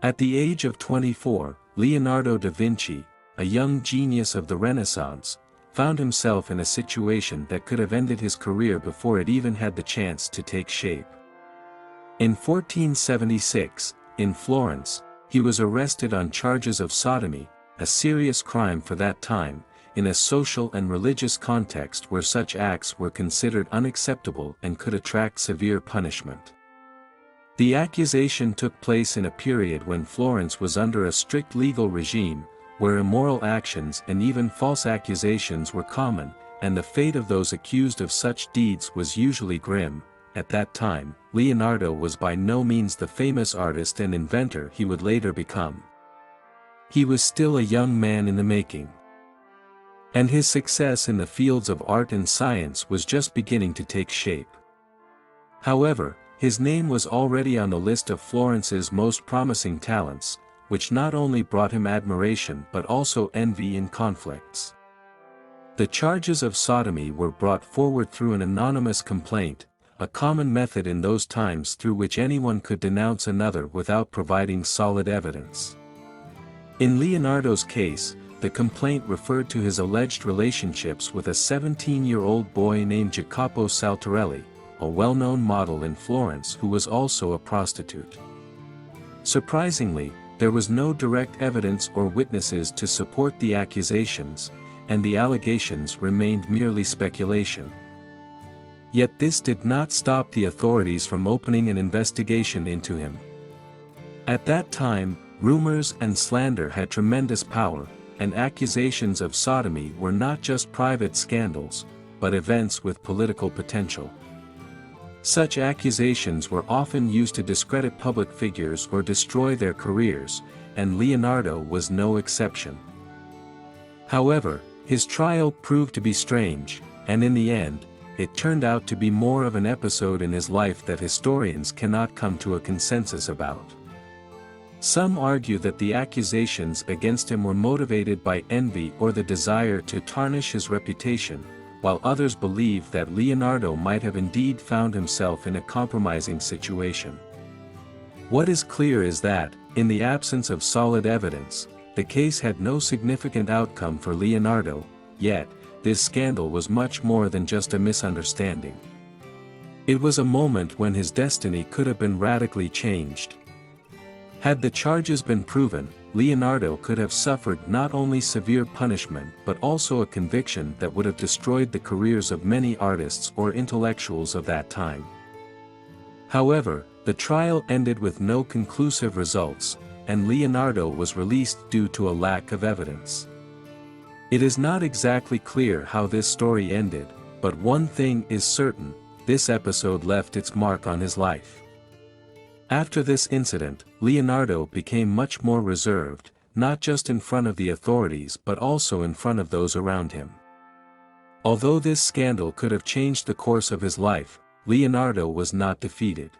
At the age of 24, Leonardo da Vinci, a young genius of the Renaissance, found himself in a situation that could have ended his career before it even had the chance to take shape. In 1476, in Florence, he was arrested on charges of sodomy, a serious crime for that time, in a social and religious context where such acts were considered unacceptable and could attract severe punishment. The accusation took place in a period when Florence was under a strict legal regime, where immoral actions and even false accusations were common, and the fate of those accused of such deeds was usually grim. At that time, Leonardo was by no means the famous artist and inventor he would later become. He was still a young man in the making. And his success in the fields of art and science was just beginning to take shape. However, his name was already on the list of Florence's most promising talents, which not only brought him admiration but also envy and conflicts. The charges of sodomy were brought forward through an anonymous complaint, a common method in those times through which anyone could denounce another without providing solid evidence. In Leonardo's case, the complaint referred to his alleged relationships with a 17-year-old boy named Jacopo Saltarelli, a well-known model in Florence who was also a prostitute. Surprisingly, there was no direct evidence or witnesses to support the accusations, and the allegations remained merely speculation. Yet this did not stop the authorities from opening an investigation into him. At that time, rumors and slander had tremendous power, and accusations of sodomy were not just private scandals, but events with political potential. Such accusations were often used to discredit public figures or destroy their careers, and Leonardo was no exception. However, his trial proved to be strange, and in the end, it turned out to be more of an episode in his life that historians cannot come to a consensus about. Some argue that the accusations against him were motivated by envy or the desire to tarnish his reputation, while others believe that Leonardo might have indeed found himself in a compromising situation. What is clear is that, in the absence of solid evidence, the case had no significant outcome for Leonardo, yet, this scandal was much more than just a misunderstanding. It was a moment when his destiny could have been radically changed. Had the charges been proven, Leonardo could have suffered not only severe punishment but also a conviction that would have destroyed the careers of many artists or intellectuals of that time. However, the trial ended with no conclusive results, and Leonardo was released due to a lack of evidence. It is not exactly clear how this story ended, but one thing is certain: this episode left its mark on his life. After this incident, Leonardo became much more reserved, not just in front of the authorities but also in front of those around him. Although this scandal could have changed the course of his life, Leonardo was not defeated.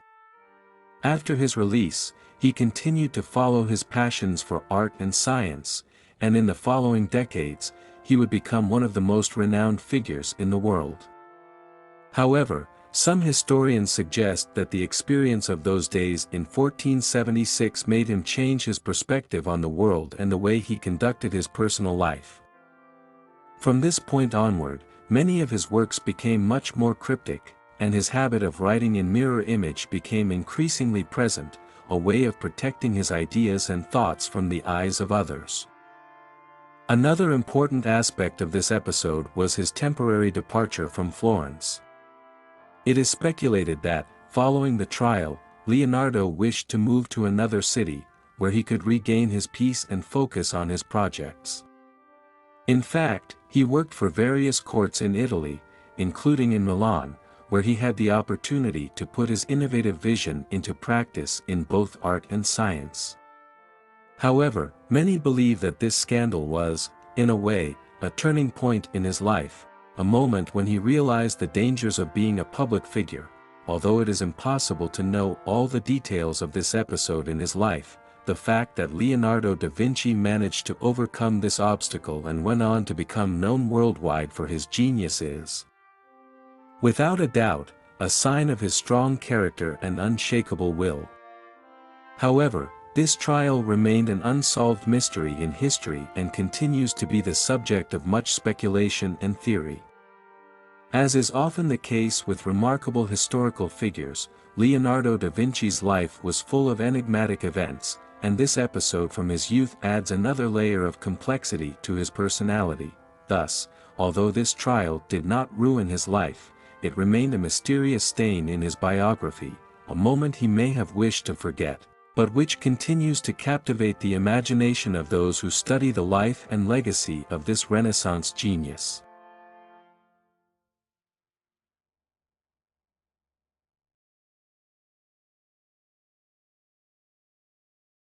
After his release, he continued to follow his passions for art and science, and in the following decades, he would become one of the most renowned figures in the world. However, some historians suggest that the experience of those days in 1476 made him change his perspective on the world and the way he conducted his personal life. From this point onward, many of his works became much more cryptic, and his habit of writing in mirror image became increasingly present, a way of protecting his ideas and thoughts from the eyes of others. Another important aspect of this episode was his temporary departure from Florence. It is speculated that, following the trial, Leonardo wished to move to another city, where he could regain his peace and focus on his projects. In fact, he worked for various courts in Italy, including in Milan, where he had the opportunity to put his innovative vision into practice in both art and science. However, many believe that this scandal was, in a way, a turning point in his life, a moment when he realized the dangers of being a public figure. Although it is impossible to know all the details of this episode in his life, the fact that Leonardo da Vinci managed to overcome this obstacle and went on to become known worldwide for his genius is, without a doubt, a sign of his strong character and unshakable will. However, This trial remained an unsolved mystery in history and continues to be the subject of much speculation and theory. As is often the case with remarkable historical figures, Leonardo da Vinci's life was full of enigmatic events, and this episode from his youth adds another layer of complexity to his personality. Thus, although this trial did not ruin his life, it remained a mysterious stain in his biography, a moment he may have wished to forget, but which continues to captivate the imagination of those who study the life and legacy of this Renaissance genius.